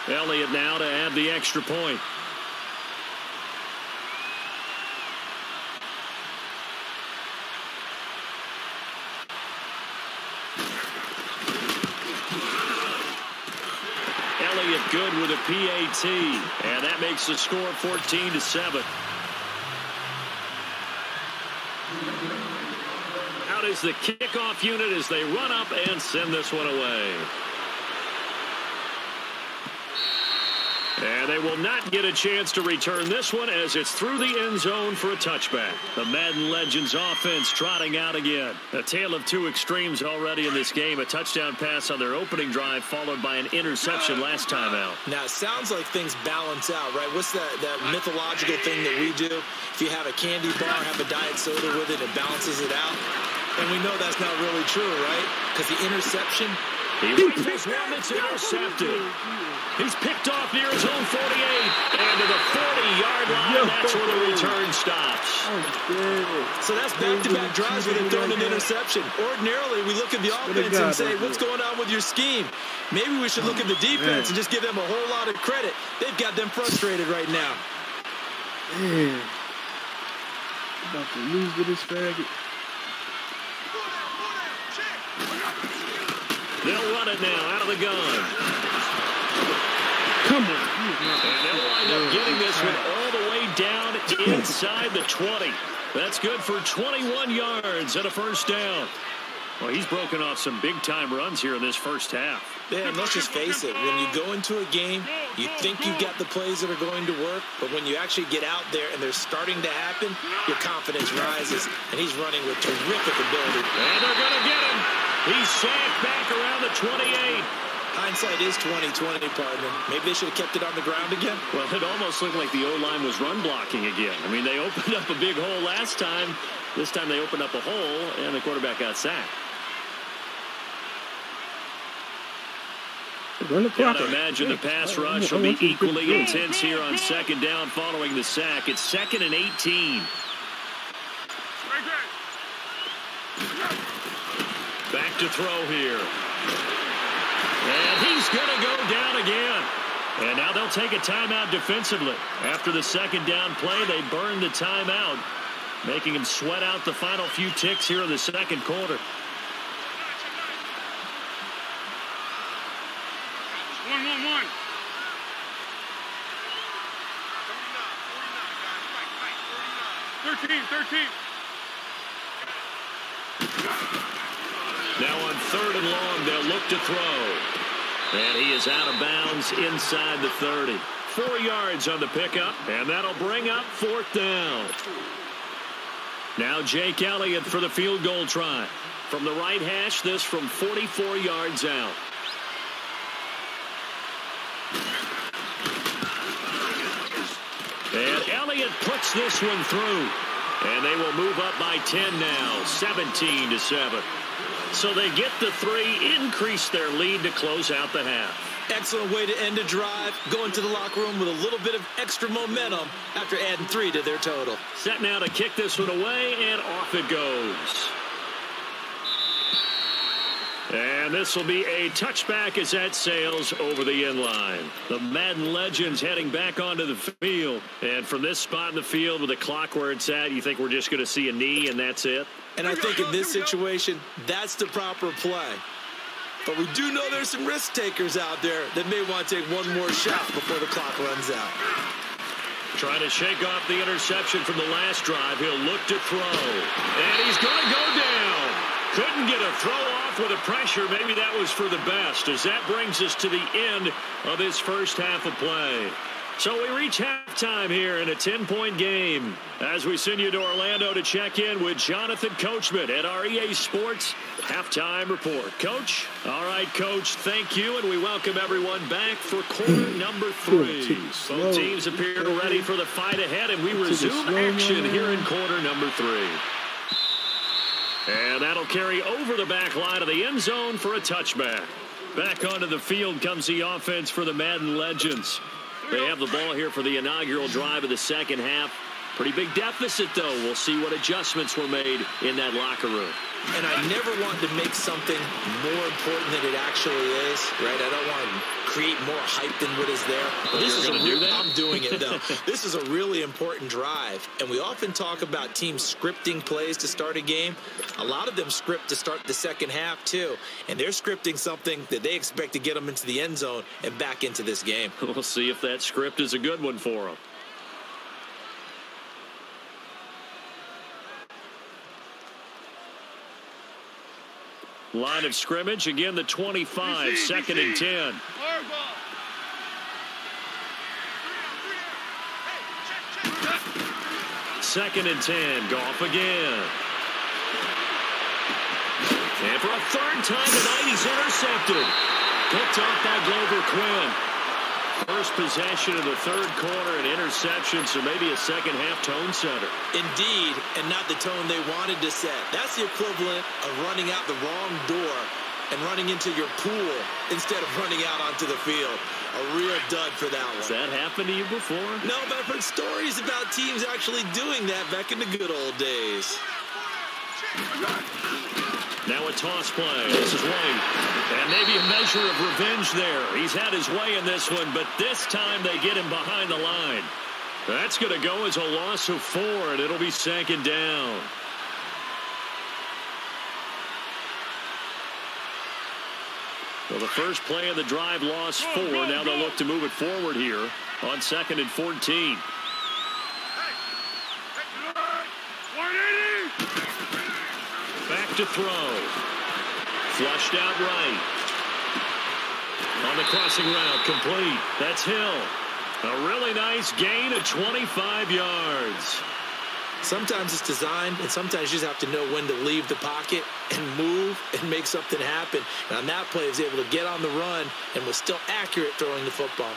Elliott now to add the extra point. Elliott good with a PAT, and that makes the score 14-7. Out is the kickoff unit as they run up and send this one away. And they will not get a chance to return this one as it's through the end zone for a touchback. The Madden Legends offense trotting out again. A tale of two extremes already in this game. A touchdown pass on their opening drive followed by an interception last time out. Now, it sounds like things balance out, right? What's that mythological thing that we do? If you have a candy bar, have a diet soda with it, it balances it out. And we know that's not really true, right? Because the interception... He rifles one that's intercepted. He's picked off near his own 48. And to the 40-yard line, that's where the return stops. So that's back-to-back drives where they've thrown an interception. Ordinarily, we look at the offense and say, what's going on with your scheme? Maybe we should look at the defense and just give them a whole lot of credit. They've got them frustrated right now. Man. About to lose with this faggot. They'll run it now out of the gun. Come on. And they'll wind up getting this one all the way down inside the 20. That's good for 21 yards and a first down. Well, he's broken off some big-time runs here in this first half. Yeah, and let's just face it. When you go into a game, you think you've got the plays that are going to work, but when you actually get out there and they're starting to happen, your confidence rises, and he's running with terrific ability. And they're going to get him. He's sacked back around the 28. Hindsight is 20/20, partner. Maybe they should have kept it on the ground again. Well, it almost looked like the O-line was run blocking again. I mean, they opened up a big hole last time. This time they opened up a hole, and the quarterback got sacked. Gotta imagine the pass rush will be equally intense here on second down following the sack. It's 2nd and 18. Back to throw here. And he's going to go down again. And now they'll take a timeout defensively. After the second down play, they burn the timeout, making him sweat out the final few ticks here in the second quarter. One. 13. Now on 3rd and long, they'll look to throw. And he is out of bounds inside the 30. 4 yards on the pickup, and that'll bring up 4th down. Now Jake Elliott for the field goal try. From the right hash, this from 44 yards out. And Elliott puts this one through. And they will move up by 10 now, 17-7. So they get the 3, increase their lead to close out the half. Excellent way to end a drive. Go into the locker room with a little bit of extra momentum after adding 3 to their total. Set now to kick this one away, and off it goes. And this will be a touchback as that sails over the end line. The Madden Legends heading back onto the field. And from this spot in the field with the clock where it's at, you think we're just going to see a knee and that's it? And I think in this situation, that's the proper play. But we do know there's some risk takers out there that may want to take one more shot before the clock runs out. Trying to shake off the interception from the last drive. He'll look to throw. And he's going to go down. Couldn't get a throw off with the pressure. Maybe that was for the best, as that brings us to the end of this first half of play. So we reach halftime here in a 10-point game as we send you to Orlando to check in with Jonathan Coachman at our EA Sports Halftime Report. Coach? All right, Coach, thank you, and we welcome everyone back for quarter number 3. Both teams appear ready for the fight ahead, and we resume action here in quarter number 3. And that'll carry over the back line of the end zone for a touchback. Back onto the field comes the offense for the Madden Legends. They have the ball here for the inaugural drive of the second half. Pretty big deficit, though. We'll see what adjustments were made in that locker room. And I never want to make something more important than it actually is, right? I don't want to create more hype than what is there. But this is I'm doing it, though. This is a really important drive. And we often talk about teams scripting plays to start a game. A lot of them script to start the second half, too. And they're scripting something that they expect to get them into the end zone and back into this game. We'll see if that script is a good one for them. Line of scrimmage, again the 25, second and 10. Second and 10, Goff again. And for a third time tonight, he's intercepted. Picked off by Glover Quinn. First possession of the third quarter, an interception, so maybe a second-half tone setter. Indeed, and not the tone they wanted to set. That's the equivalent of running out the wrong door and running into your pool instead of running out onto the field. A real dud for that one. Has that happened to you before? No, but I've heard stories about teams actually doing that back in the good old days. Now a toss play. This is Wayne. And maybe a measure of revenge there. He's had his way in this one, but this time they get him behind the line. That's going to go as a loss of 4, and it'll be second down. Well, the first play of the drive lost 4. Now they'll look to move it forward here on second and 14. Back to throw. Flushed out right. On the crossing route, complete. That's Hill. A really nice gain of 25 yards. Sometimes it's designed, and sometimes you just have to know when to leave the pocket and move and make something happen. And on that play, he was able to get on the run and was still accurate throwing the football.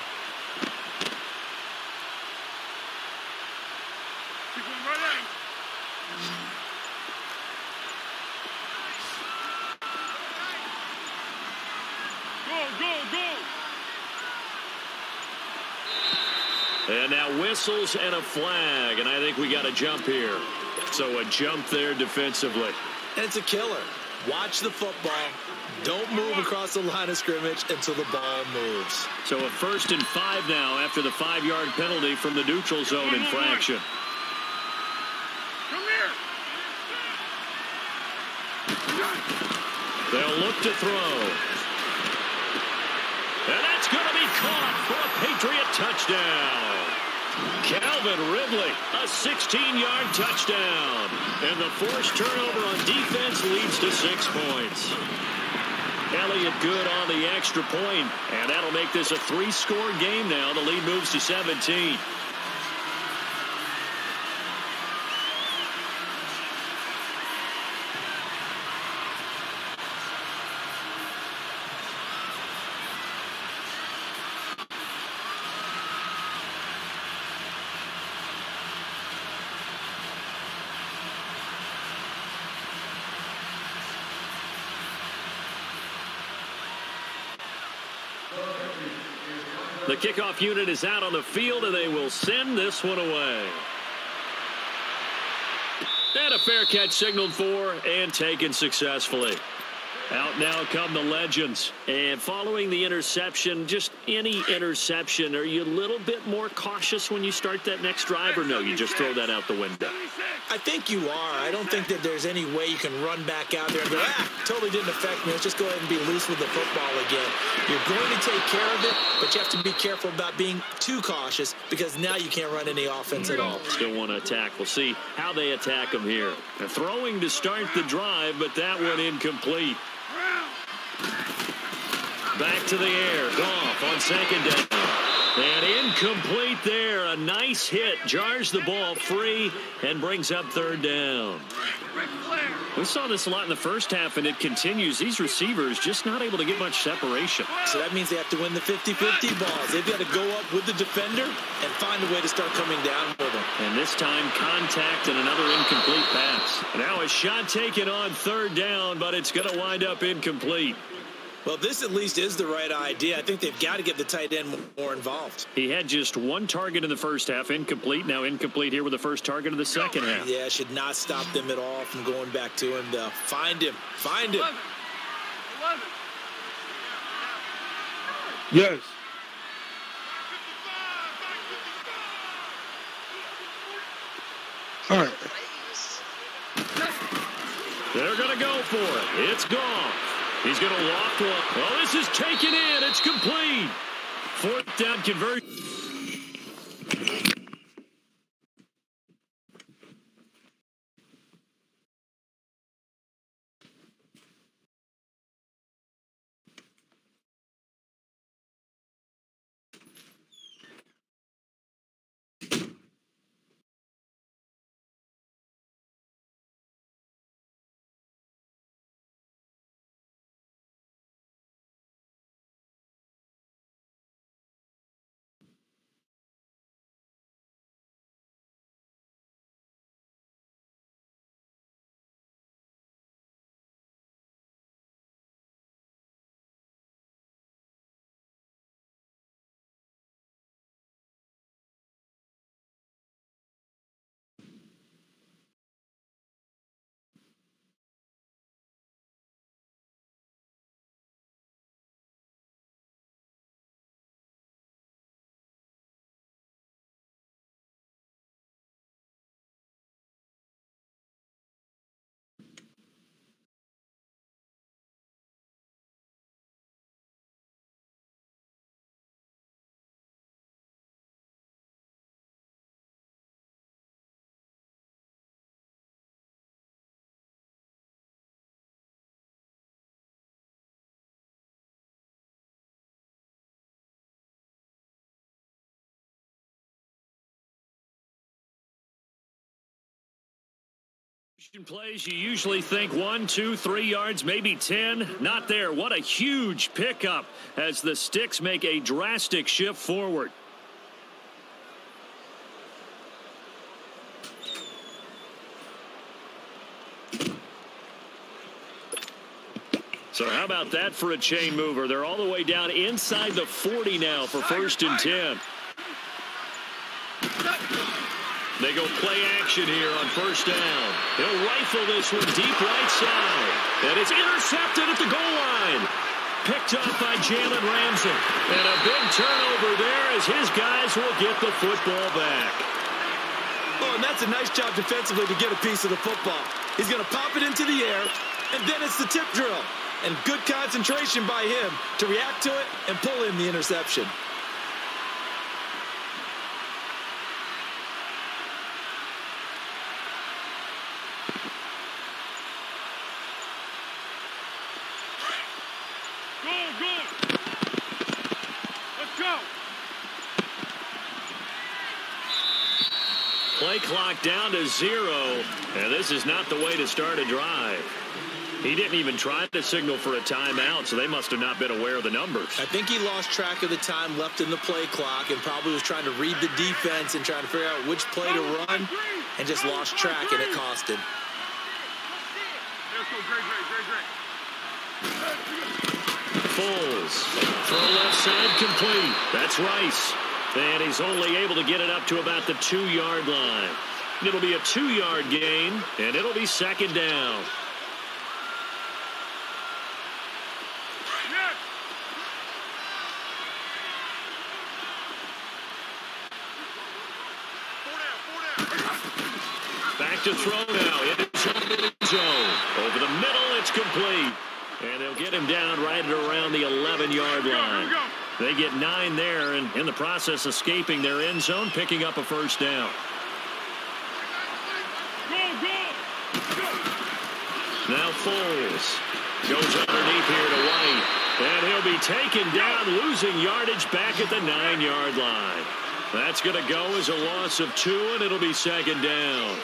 And now whistles and a flag, and I think we got a jump here. So a jump there defensively. And it's a killer. Watch the football. Don't move across the line of scrimmage until the ball moves. So a 1st and 5 now after the 5-yard penalty from the neutral zone infraction. Come here. They'll look to throw. And that's going to be caught for a Patriot touchdown. Calvin Ridley, a 16-yard touchdown. And the forced turnover on defense leads to 6 points. Elliott good on the extra point, and that'll make this a 3-score game now. The lead moves to 17. The kickoff unit is out on the field, and they will send this one away. And a fair catch signaled for and taken successfully. Out now come the legends. And following the interception, just any interception, are you a little bit more cautious when you start that next drive, or no, you just throw that out the window? I think you are. I don't think that there's any way you can run back out there and go, totally didn't affect me. Let's just go ahead and be loose with the football again. You're going to take care of it, but you have to be careful about being too cautious because now you can't run any offense at all. Still want to attack. We'll see how they attack them here. They're throwing to start the drive, but that one incomplete. Back to the air. Goff on second down. And incomplete there. A nice hit. Jars the ball free and brings up third down. We saw this a lot in the first half, and it continues. These receivers just not able to get much separation. So that means they have to win the 50-50 balls. They've got to go up with the defender and find a way to start coming down with them. And this time, contact and another incomplete pass. Now a shot taken on third down, but it's going to wind up incomplete. Well, this at least is the right idea. I think they've got to get the tight end more involved. He had just one target in the first half, incomplete. Now incomplete here with the first target of the second half. Yeah, should not stop them at all from going back to him, though. Find him. Find him. 11. Yes. All right. They're going to go for it. It's gone. He's going to loft one. Well, this is taken in. It's complete. Fourth down conversion. Plays, you usually think 1, 2, 3 yards, maybe 10. Not there. What a huge pickup as the Sticks make a drastic shift forward. So how about that for a chain mover? They're all the way down inside the 40 now for 1st and 10. They go play action here on 1st down. He'll rifle this one deep right side. And it's intercepted at the goal line. Picked up by Jalen Ramsey. And a big turnover there as his guys will get the football back. Oh, and that's a nice job defensively to get a piece of the football. He's going to pop it into the air, and then it's the tip drill. And good concentration by him to react to it and pull in the interception. Play clock down to 0, and this is not the way to start a drive. He didn't even try to signal for a timeout, so they must have not been aware of the numbers. I think he lost track of the time left in the play clock and probably was trying to read the defense and trying to figure out which play to run and just lost track, and it cost him. Foles. Throw left side complete. That's Rice. And he's only able to get it up to about the 2-yard line. It'll be a 2-yard gain, and it'll be 2nd down. Back to throw now. In his zone. Over the middle, it's complete. And they'll get him down right at around the 11-yard line. They get 9 there, and in the process escaping their end zone, picking up a 1st down. Now Foles goes underneath here to White. And he'll be taken down, losing yardage back at the 9-yard line. That's going to go as a loss of 2, and it'll be 2nd down.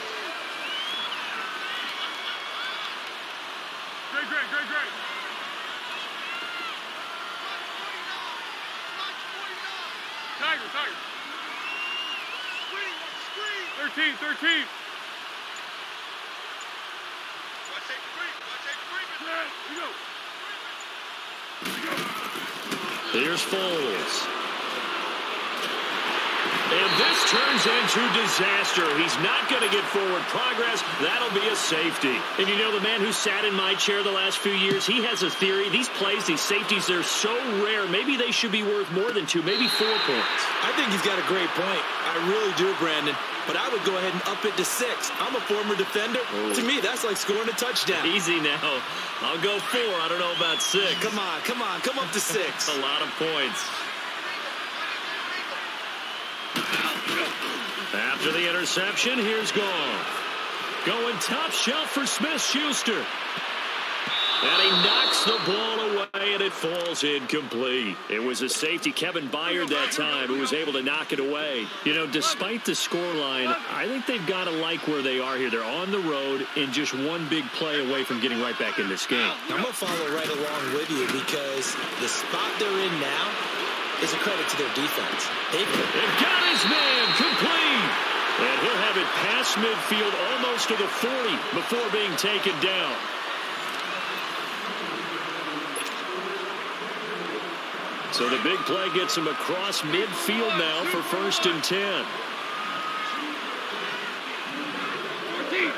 Great. 13. Here's Foles. And this turns into disaster. He's not going to get forward progress. That'll be a safety. And you know, the man who sat in my chair the last few years, he has a theory. These plays, these safeties, they're so rare. Maybe they should be worth more than 2, maybe 4 points. I think he's got a great point. I really do, Brandon. But I would go ahead and up it to 6. I'm a former defender. Oh. To me, that's like scoring a touchdown. Easy now. I'll go 4. I don't know about 6. Come on. Come up to 6. A lot of points. After the interception, here's Goff. Going top shelf for Smith-Schuster. And he knocks the ball away, and it falls incomplete. It was a safety, Kevin Byard, that time, who was able to knock it away. You know, despite the scoreline, I think they've got to like where they are here. They're on the road and just one big play away from getting right back in this game. I'm going to follow right along with you because the spot they're in now is a credit to their defense. They've got his man complete. And he'll have it past midfield almost to the 40 before being taken down. So the big play gets him across midfield now for 1st and 10. 14.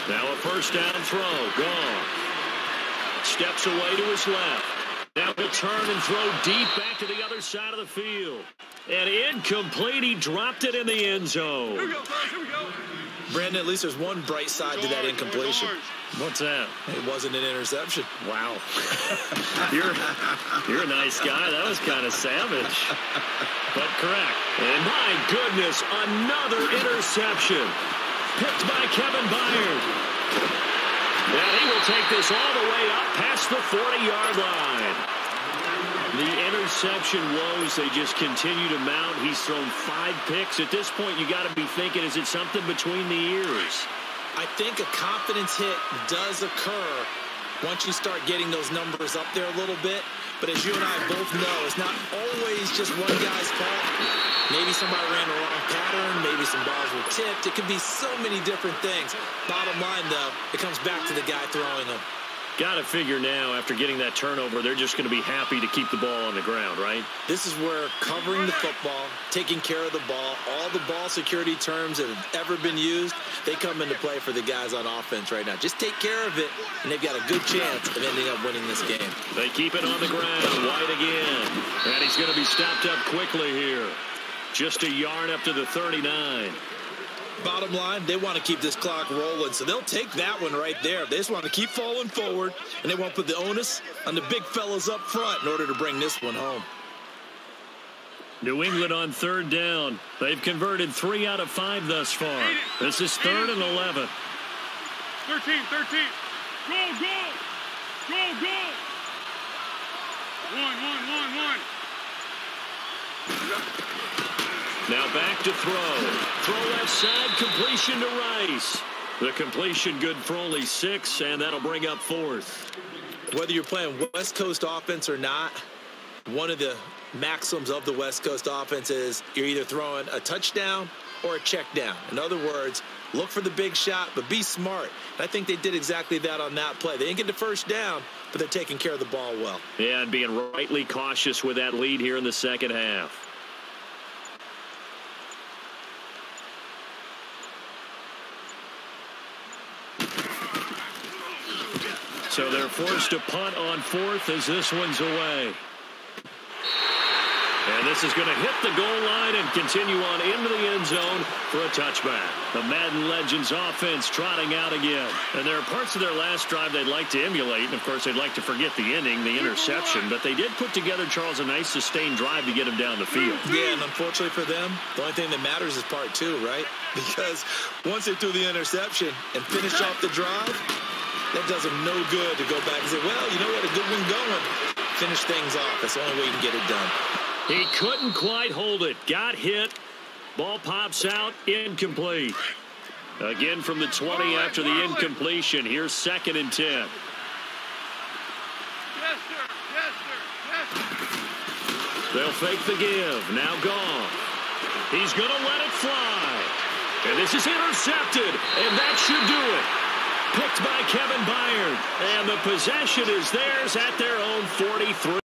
Now a 1st down throw. Gone. Steps away to his left. Now he'll turn and throw deep back to the other side of the field. And incomplete. He dropped it in the end zone. Here we go, fellas. Here we go. Brandon, at least there's one bright side to that incompletion. What's that? It wasn't an interception. Wow. You're a nice guy. That was kind of savage. But correct. And my goodness, another interception. Picked by Kevin Byard. And he will take this all the way up past the 40-yard line. The interception woes, they just continue to mount. He's thrown 5 picks. At this point, you got to be thinking, is it something between the ears? I think a confidence hit does occur once you start getting those numbers up there a little bit. But as you and I both know, it's not always just one guy's fault. Maybe somebody ran the wrong pattern. Maybe some balls were tipped. It could be so many different things. Bottom line, though, it comes back to the guy throwing them. Got to figure now, after getting that turnover, they're just going to be happy to keep the ball on the ground, right? This is where covering the football, taking care of the ball, all the ball security terms that have ever been used, they come into play for the guys on offense right now. Just take care of it, and they've got a good chance of ending up winning this game. They keep it on the ground. White again. And he's going to be stopped up quickly here. Just a yard up to the 39. Bottom line, they want to keep this clock rolling, so they'll take that one right there. They just want to keep falling forward, and they won't put the onus on the big fellas up front in order to bring this one home. New England on 3rd down. They've converted 3 out of 5 thus far. This is 3rd and 11. 13. Go. 1. Now back to throw. Throw left side, completion to Rice. The completion good for only 6, and that'll bring up 4th. Whether you're playing West Coast offense or not, one of the maxims of the West Coast offense is you're either throwing a touchdown or a check down. In other words, look for the big shot, but be smart. And I think they did exactly that on that play. They didn't get the 1st down, but they're taking care of the ball well. Yeah, and being rightly cautious with that lead here in the second half. So they're forced to punt on 4th as this one's away. And this is going to hit the goal line and continue on into the end zone for a touchback. The Madden Legends offense trotting out again. And there are parts of their last drive they'd like to emulate. And, of course, they'd like to forget the ending, the interception. But they did put together, Charles, a nice sustained drive to get him down the field. Yeah, and unfortunately for them, the only thing that matters is part 2, right? Because once they threw the interception and finished off the drive, that does them no good to go back and say, well, you know what, a good one going. Finish things off. That's the only way you can get it done. He couldn't quite hold it. Got hit. Ball pops out. Incomplete. Again from the 20 after the incompletion. Here's 2nd and 10. Yes, sir. They'll fake the give. Now gone. He's going to let it fly. And this is intercepted. And that should do it. Picked by Kevin Byard. And the possession is theirs at their own 43.